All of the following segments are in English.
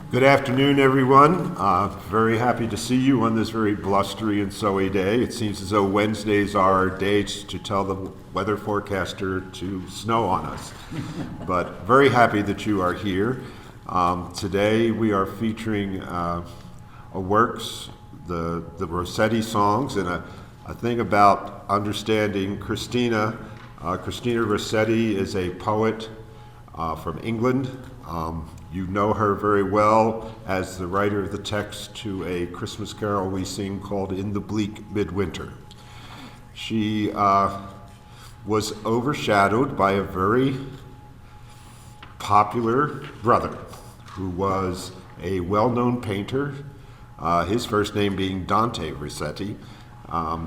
Good afternoon, everyone. Very happy to see you on this very blustery and snowy day. It seems as though Wednesdays are our days to tell the weather forecaster to snow on us. But very happy that you are here. Today we are featuring works, the Rossetti songs, and a thing about understanding Christina. Christina Rossetti is a poet from England. You know her very well as the writer of the text to a Christmas carol we sing called In the Bleak Midwinter. She was overshadowed by a very popular brother who was a well-known painter, his first name being Dante Rossetti.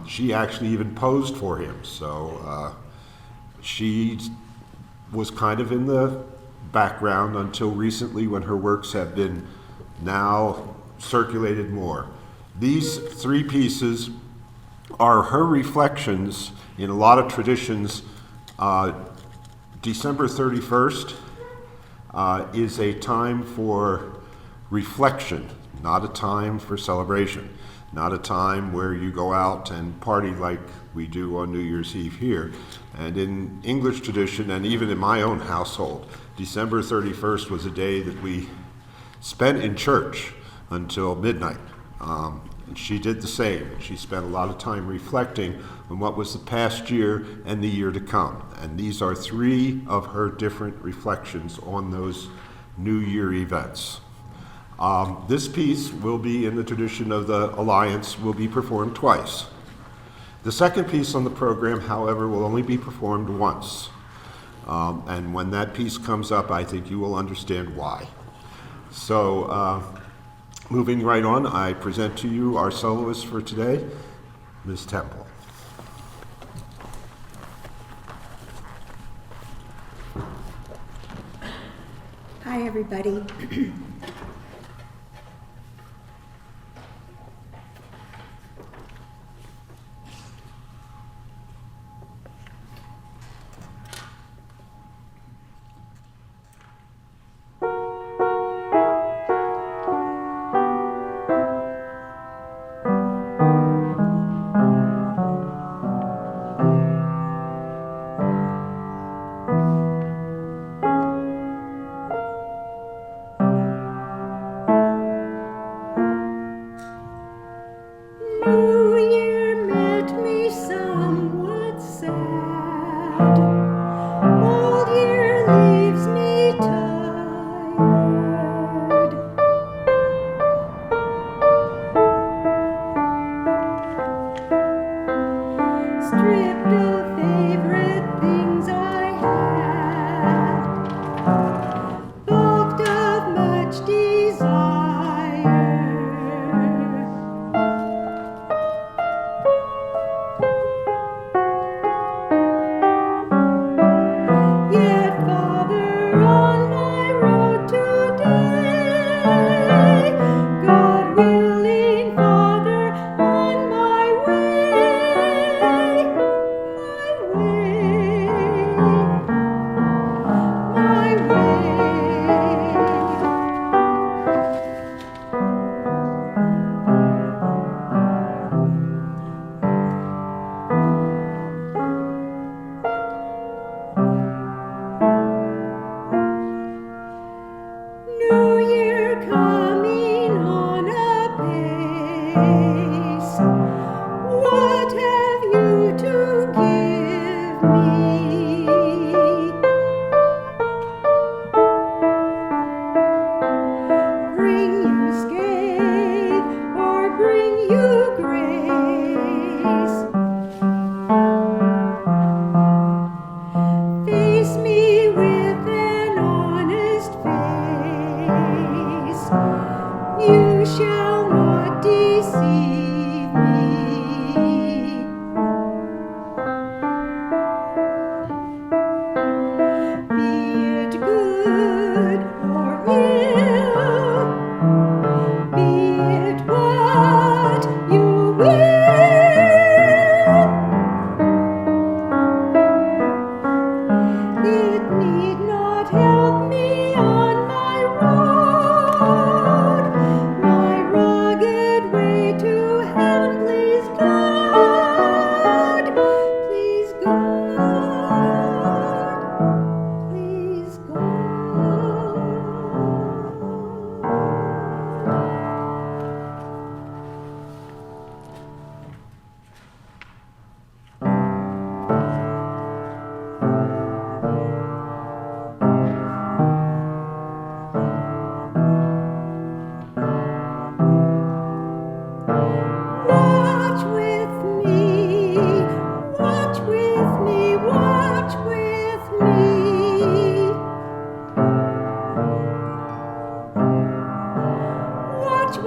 She actually even posed for him, so she was kind of in the background until recently when her works have been now circulated more. These three pieces are her reflections in a lot of traditions. December 31st is a time for reflection, not a time for celebration, not a time where you go out and party like we do on New Year's Eve here. And in English tradition, and even in my own household, December 31st was a day that we spent in church until midnight. And she did the same. She spent a lot of time reflecting on what was the past year and the year to come. And these are three of her different reflections on those New Year events. This piece will be in the tradition of the Alliance, will be performed twice. The second piece on the program, however, will only be performed once. And when that piece comes up, I think you will understand why. So, moving right on, I present to you our soloist for today, Ms. Tempel. Hi, everybody.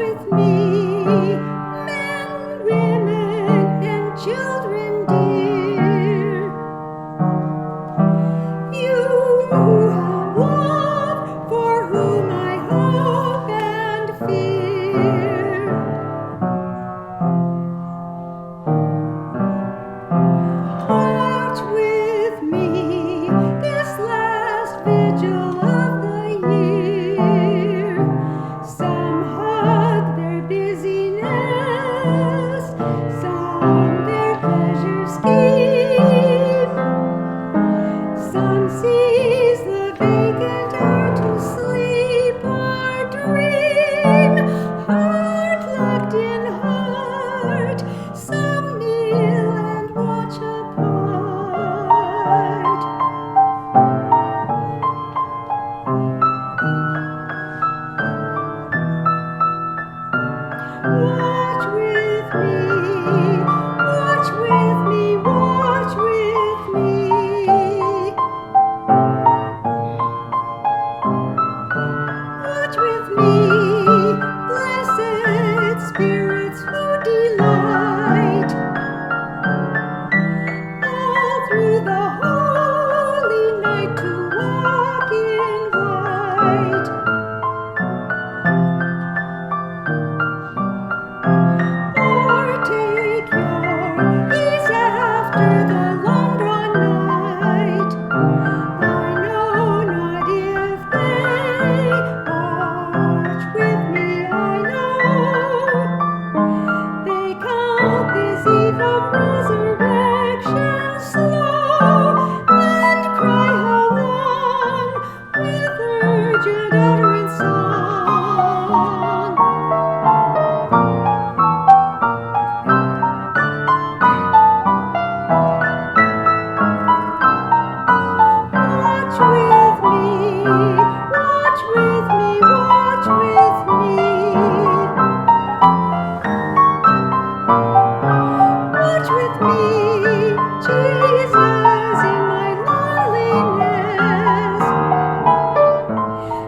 with me, men, women, and children dear. You who have loved, for whom I hope and fear. Watch with me this last vigil of the year. Some hug their busyness, some their pleasure scheme. Some seize the vacant hour to sleep or dream. Heart locked in heart, some kneel and watch apart. Watch with me, watch with me, watch with me. Watch with me, blessed spirits who delight all through the holy night to walk in white. Or take your ease after the long drawn night. I know not if they watch with me, I know. They count this eve of resurrection slow, and cry how long with urgent utterance song. Watch with me, watch with me, watch with me. Watch with me, Jesus, in my loneliness.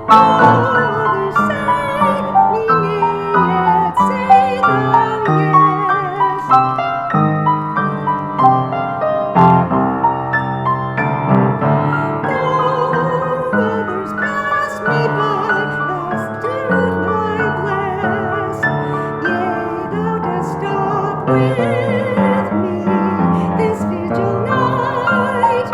Others say me nay, yet say thou yes. Though others pass me by, thou still my bless. Yea, thou dost stop with me this vigil night.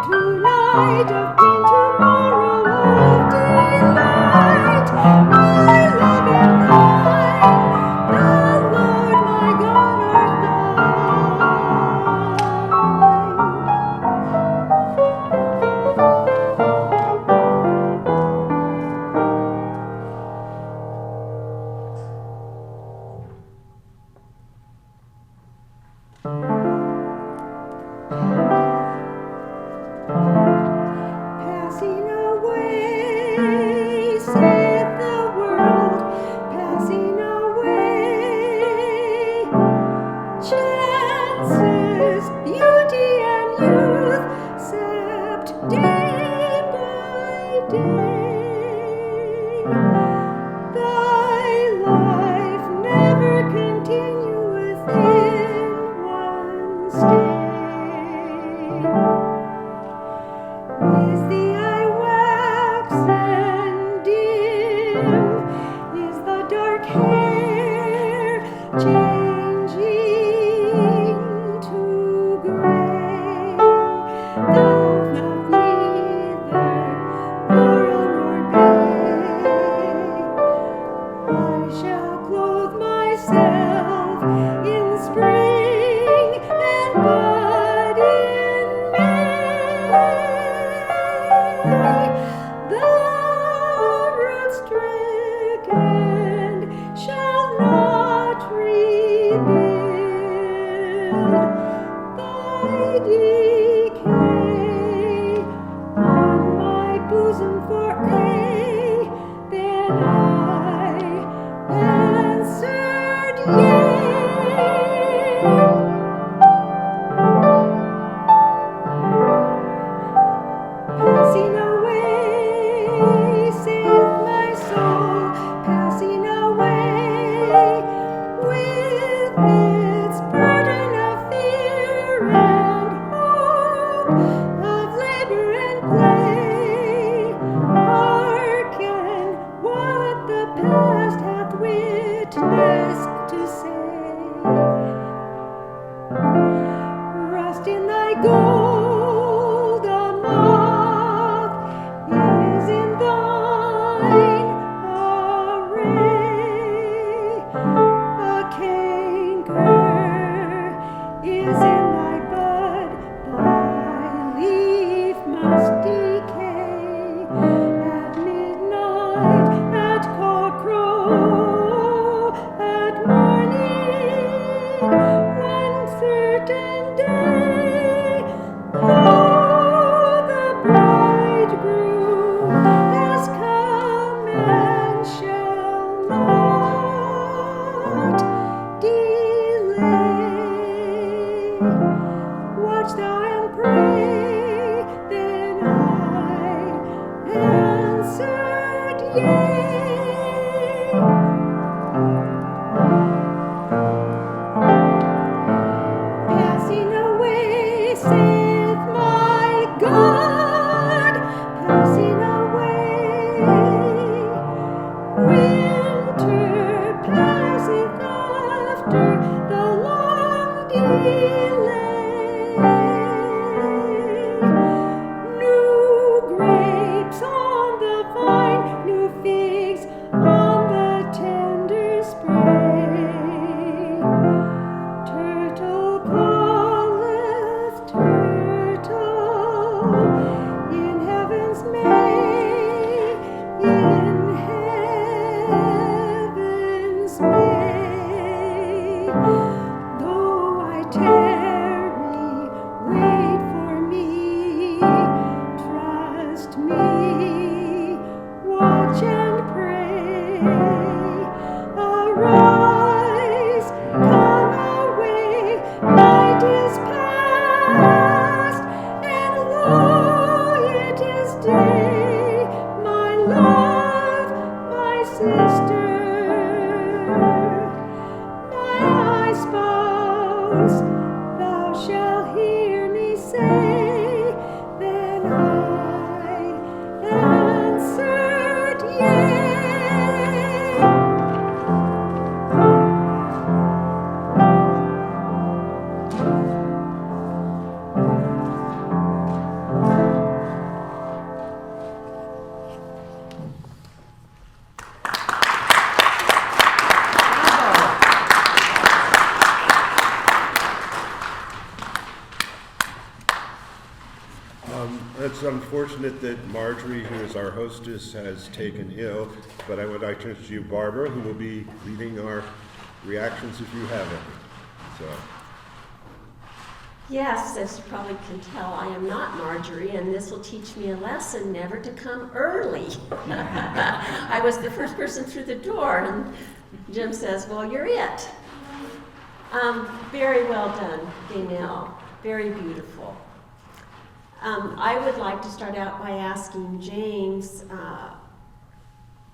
Tonight of pain, tomorrow of delight. My love and thine, the Lord my God art Passing away, saith the world, passing away. Chances, beauty and youth, sapped day by day. Thy life never continueth in one stay. Is the eye waxen dim? Is the dark hair changing to gray? Thou not neither laurel nor bay. Passing away, saith my God, passing away. Winter passeth after the long delay. New grapes on the vine, new figs on the tender spray. Turtle calleth turtle in heaven's May, in heaven's May. Though I tarry, wait for me, trust me, watch and pray. Arise, come away, night is past, and lo, it is day, my love, my sister, my spouse, thou shalt hear me say, then I answered yea. It's unfortunate that Marjorie, who is our hostess, has taken ill, but I would like to introduce you Barbara, who will be leading our reactions if you have any. So, Yes, as you probably can tell, I am not Marjorie, and this will teach me a lesson never to come early. I was the first person through the door, and Jim says, well, you're it. Very well done, Gaynell. Very beautiful. I would like to start out by asking James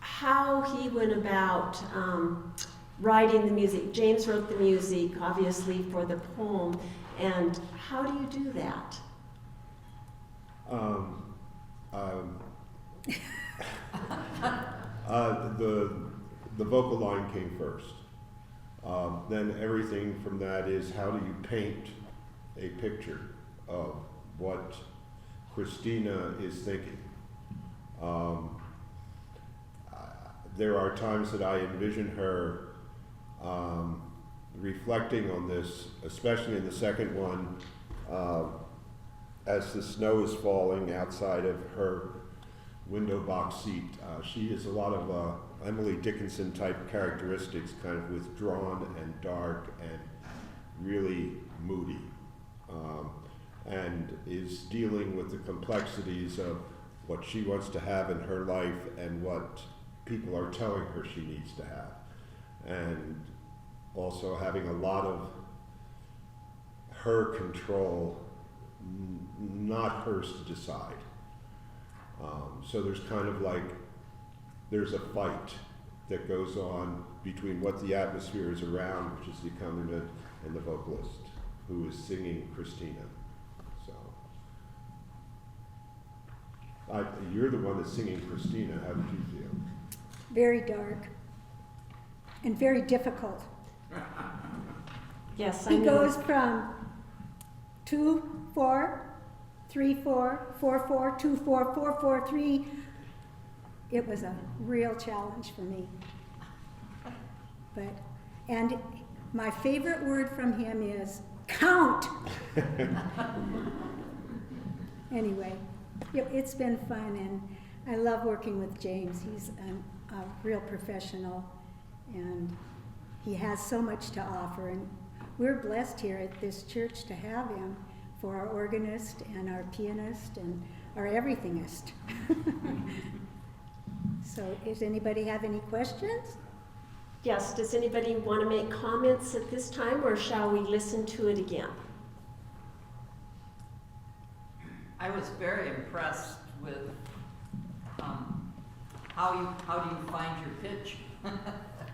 how he went about writing the music. James wrote the music, obviously, for the poem. And how do you do that? The vocal line came first. Then everything from that is how do you paint a picture of what Christina is thinking. There are times that I envision her reflecting on this, especially in the second one, as the snow is falling outside of her window box seat. She has a lot of Emily Dickinson type characteristics, kind of withdrawn and dark and really moody, and is dealing with the complexities of what she wants to have in her life and what people are telling her she needs to have. And also having a lot of her control, not hers to decide. So there's kind of like, there's a fight that goes on between what the atmosphere is around, which is the accompaniment, and the vocalist, who is singing Christina. So, you're the one that's singing Christina. How did you feel? Very dark and very difficult. Yes, I He know. goes from 2/4, 3/4, 4/4, 2/4, 4/4, 3. It was a real challenge for me. And my favorite word from him is count. Anyway, it's been fun, and I love working with James. He's a real professional, and he has so much to offer, and we're blessed here at this church to have him for our organist and our pianist and our everythingist. So does anybody have any questions? Yes, does anybody want to make comments at this time, or shall we listen to it again? I was very impressed with how do you find your pitch?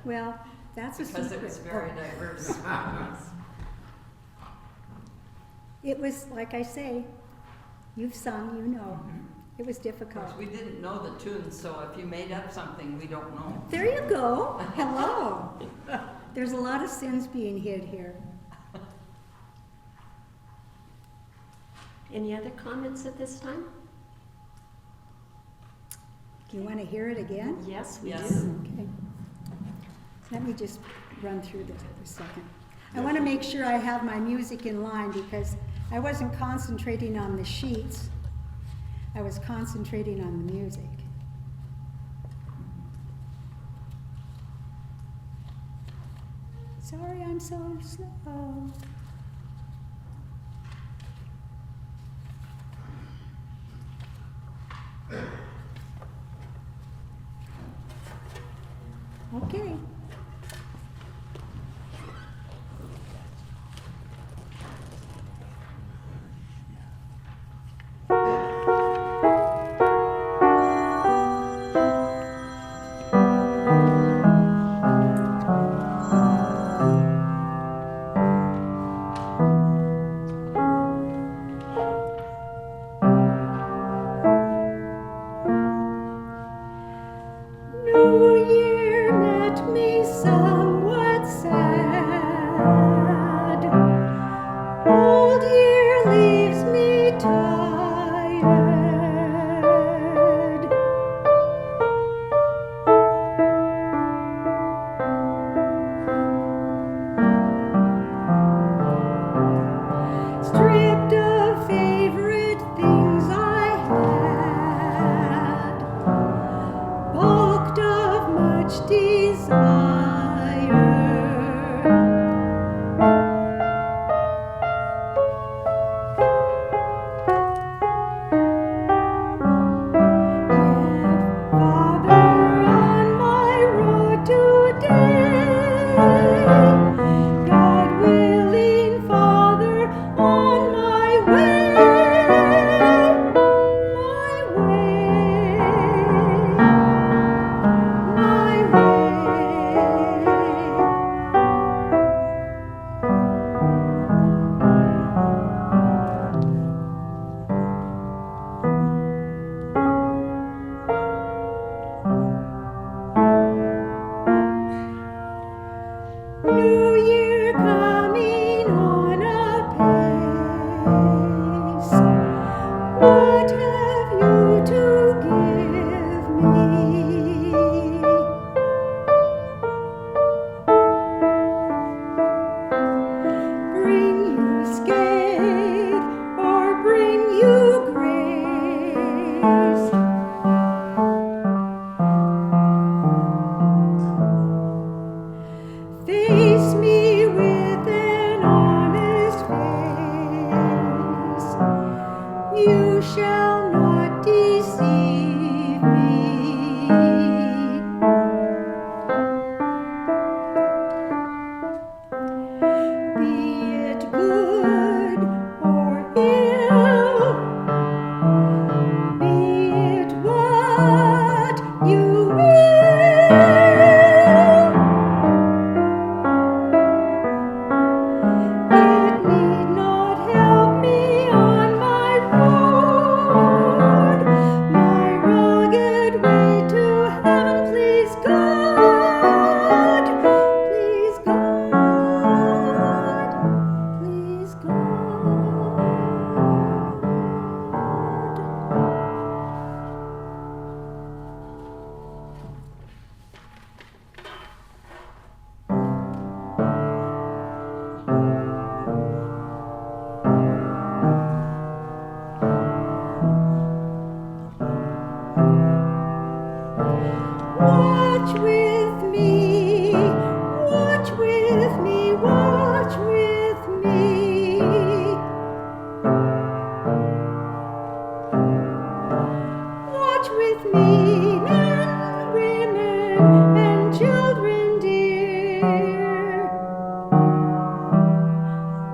Well, that's a secret. Because it was very diverse. It was, like I say, you've sung, you know. It was Of difficult. course, we didn't know the tunes, so if you made up something, we don't know. There you go. Hello. There's a lot of sins being hid here. Any other comments at this time? Do you want to hear it again? Yes, we Yes. do. Okay. Let me just run through this for a second. I want to make sure I have my music in line because I wasn't concentrating on the sheets. I was concentrating on the music. Sorry, I'm so slow. Okay. New Year met me somewhat sad. Old Year leaves me tired. Stripped of favorite things I had, balked of much desire. Yet, Father, on my road today, God willing, Father, on my way, my way. New Year coming on apace. What have you to give me? Bring you scathe or bring you grace? Face me with an honest face. You shall not deceive me. Be it good or ill, be it what you will. It need not help me on my road, my rugged way to heaven. Please God, please God, please God. Watch with me, watch with me, watch with me. Watch with me, men, women, and children dear,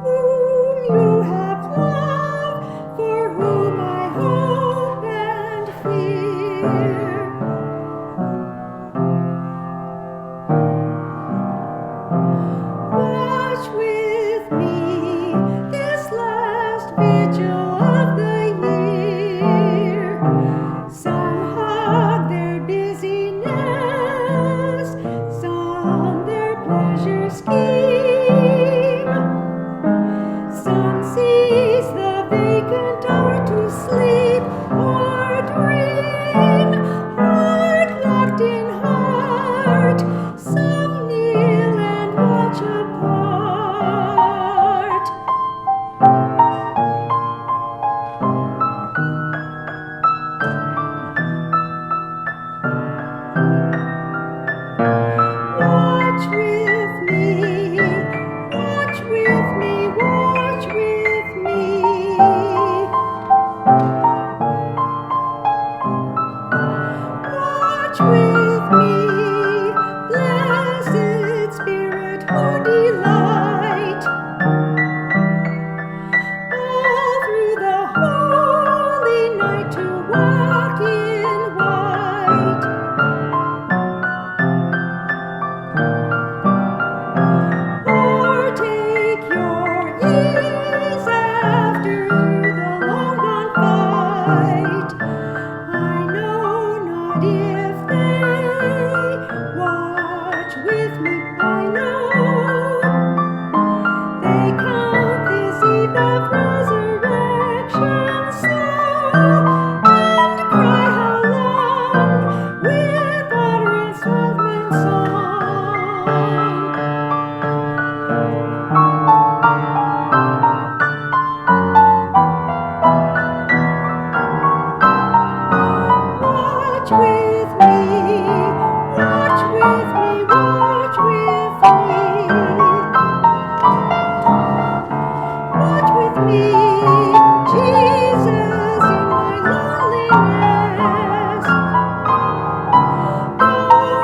whom you have loved, for whom I hope and fear.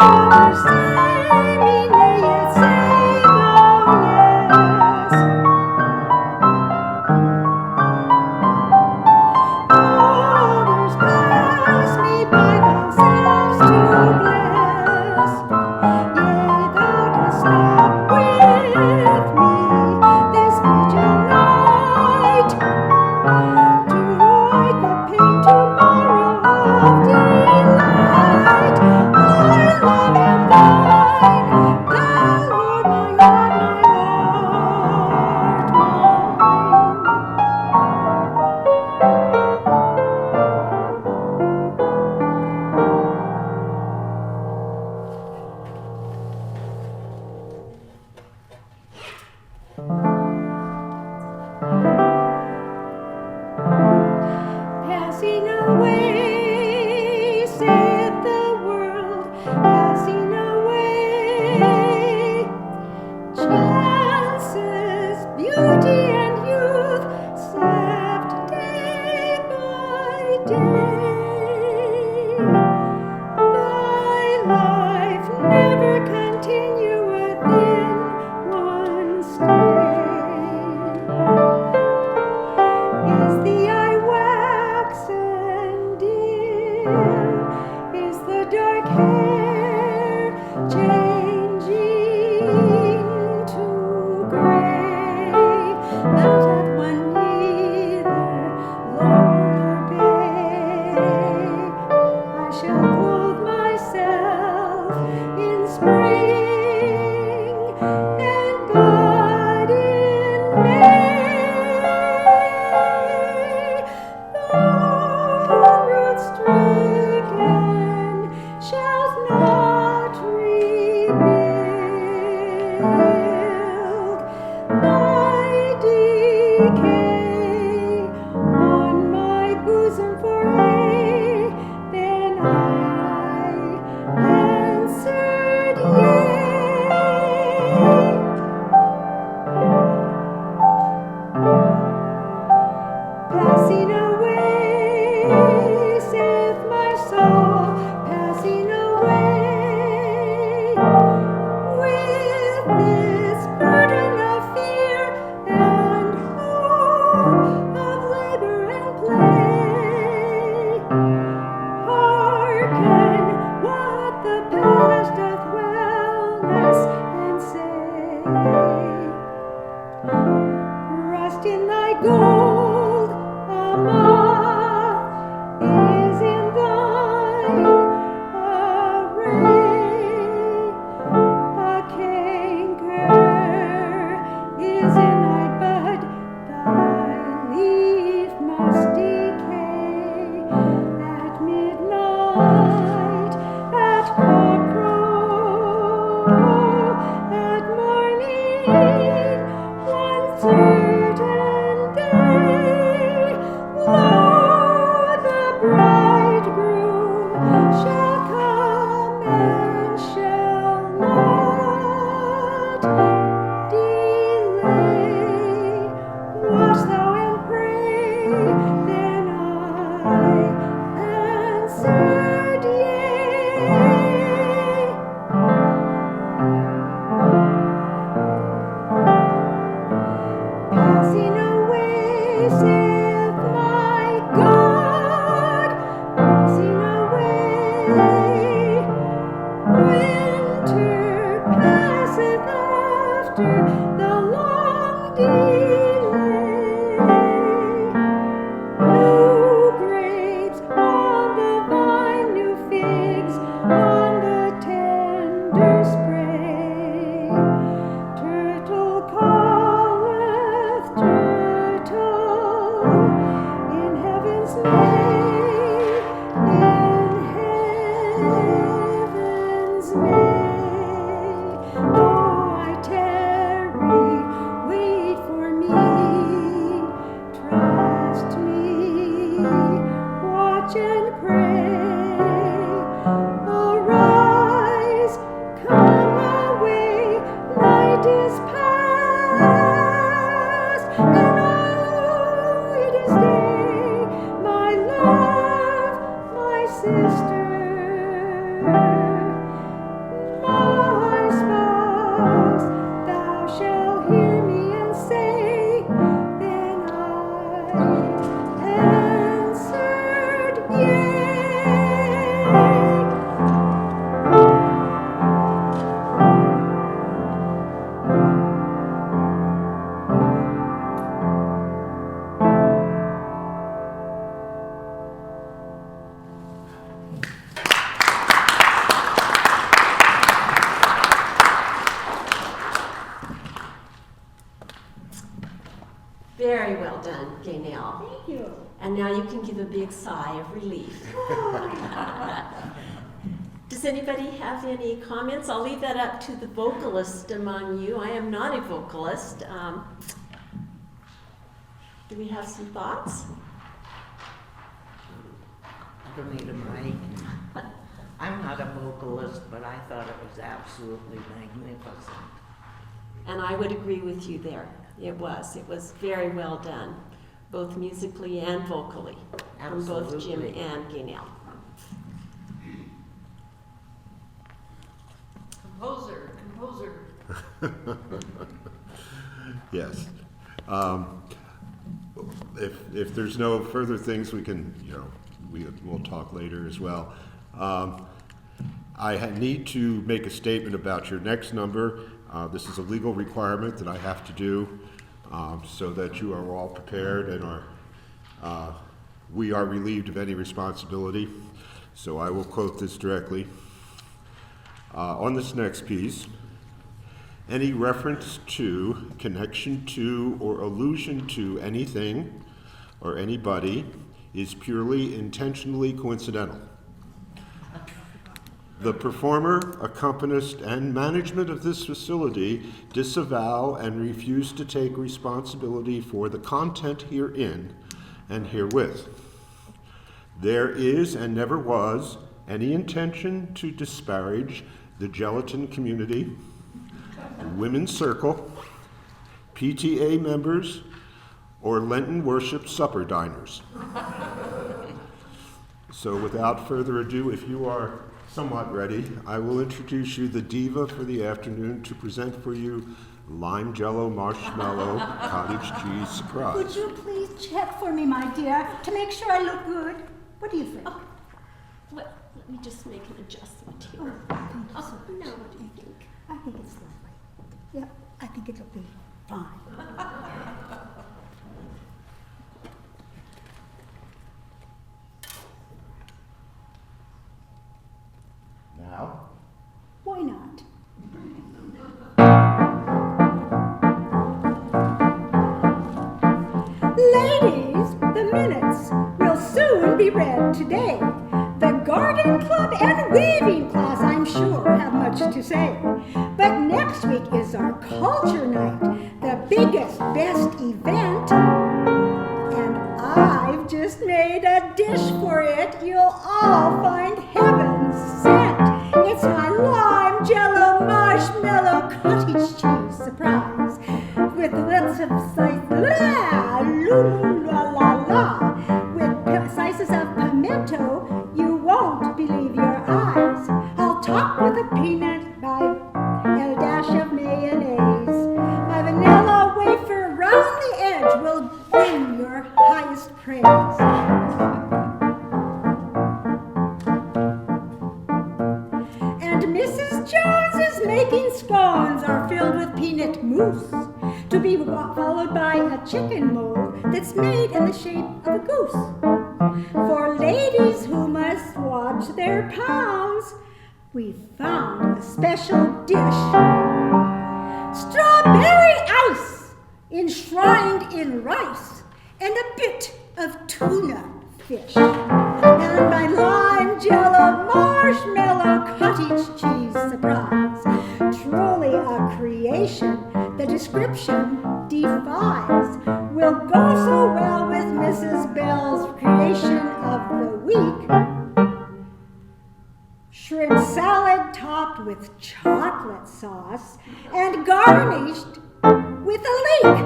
Never say me nay, yet say no yes. Others pass me by, themselves to bless. Yea, thou dost stop with me this vigil night, to avoid the pain tomorrow of delight. My love and thine, thou Lord, my heart mine. Passing away, saith the world, passing away. Chances, beauty and youth, sapped day by day. Thy life never continueth in one stay. Is the eye waxen dim? Is the dark hair changing to gray? That at one neither long nor bay, I shall clothe myself in spring and bud in May. The root stricken shall not rebuild. Thy decay on my bosom for aye, then I answered yea. Passing away, saith my soul, passing away. Gaynell. Thank you. And now you can give a big sigh of relief. Does anybody have any comments? I'll leave that up to the vocalist among you. I am not a vocalist. Do we have some thoughts? I don't need a mic. I'm not a vocalist, but I thought it was absolutely magnificent. And I would agree with you there. It was very well done, both musically and vocally, from both Jim Absolutely. and Gaynell. Composer. Yes. If there's no further things, we can, we'll talk later as well. I need to make a statement about your next number. This is a legal requirement that I have to do so that you are all prepared and we are relieved of any responsibility. So I will quote this directly. On this next piece, any reference to, connection to, or allusion to anything or anybody is purely intentionally coincidental. The performer, accompanist, and management of this facility disavow and refuse to take responsibility for the content herein and herewith. There is and never was any intention to disparage the gelatin community, women's circle, PTA members, or Lenten worship supper diners. So without further ado, if you are somewhat ready, I will introduce you the diva for the afternoon to present for you Lime Jello Marshmallow Cottage Cheese Surprise. Would you please check for me, my dear, to make sure I look good? What do you think? Oh, let me just make an adjustment here. Oh, thank you so Oh, much. no, what do you think? I think it's lovely. Yep, I think it'll be fine. Now, Why not? Ladies, the minutes will soon be read today. The garden club and weaving class, I'm sure, have much to say. But next week is our culture night, the biggest, best event. And I've just made a dish for it you'll all find heaven sent. It's my lime jello marshmallow cottage cheese surprise with lots of with slices of pimento. You won't believe your eyes. I'll top with a peanut by a dash of mayonnaise. My vanilla wafer round the edge will win your highest praise. And Mrs. Jones is making scones are filled with peanut mousse, to be followed by a chicken mold that's made in the shape of a goose. For ladies who must watch their pounds, we found a special dish. Strawberry ice enshrined in rice and a bit of tuna fish. And my lime jello marshmallow cottage cheese surprise. Truly a creation the description defies. Will go so well with Mrs. Bell's creation of the week. Shrimp salad topped with chocolate sauce and garnished with a leek.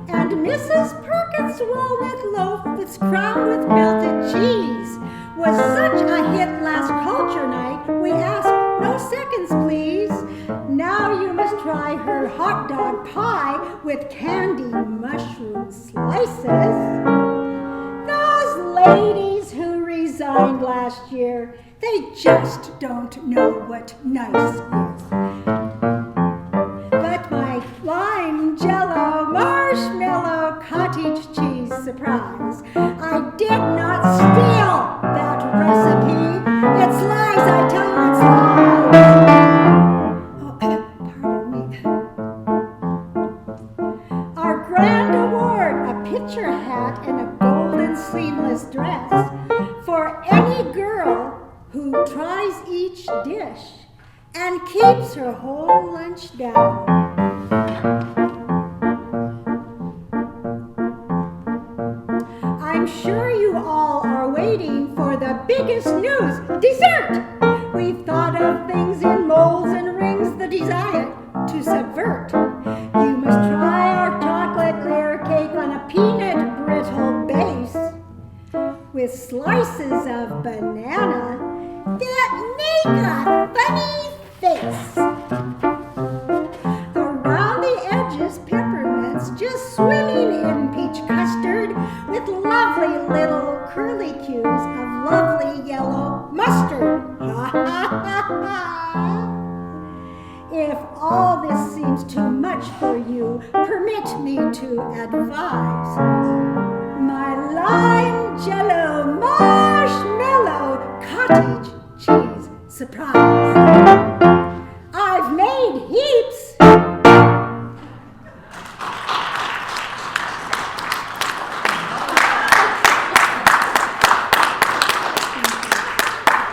And Mrs. Perkins' walnut loaf that's crowned with melted cheese was such a hit last culture night, we ask no seconds, please. Now you must try her hot dog pie with candy mushroom slices. Those ladies who resigned last year, they just don't know what nice is. But my lime jello marshmallow cottage cheese surprise, I did not steal that recipe. It's lies, I tell you, it's lies. Oh, pardon me. for any girl who tries each dish and keeps her whole lunch down. I'm sure you all are waiting for the biggest news, dessert! We've thought of things in molds and rings the desire to subvert. You must try our chocolate layer cake on a peanut brittle base with slices of banana that make a funny face. Around the edges, peppermints just swimming in peach custard with lovely little curlicues of lovely yellow mustard. Ha ha ha ha! If all this seems too much for you, permit me to advise. My lime Jello marshmallow cottage cheese surprise. I've made heaps.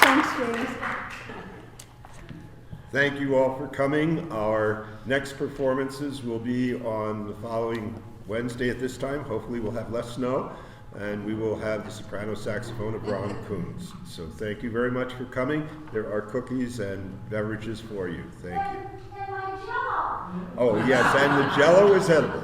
Thanks, James. Thank you all for coming. Our next performances will be on the following Wednesday at this time. Hopefully we'll have less snow, and we will have the soprano saxophone of Ron Coons. So thank you very much for coming. There are cookies and beverages for you. Thank you. And my Jello. Oh yes, and the Jello is edible.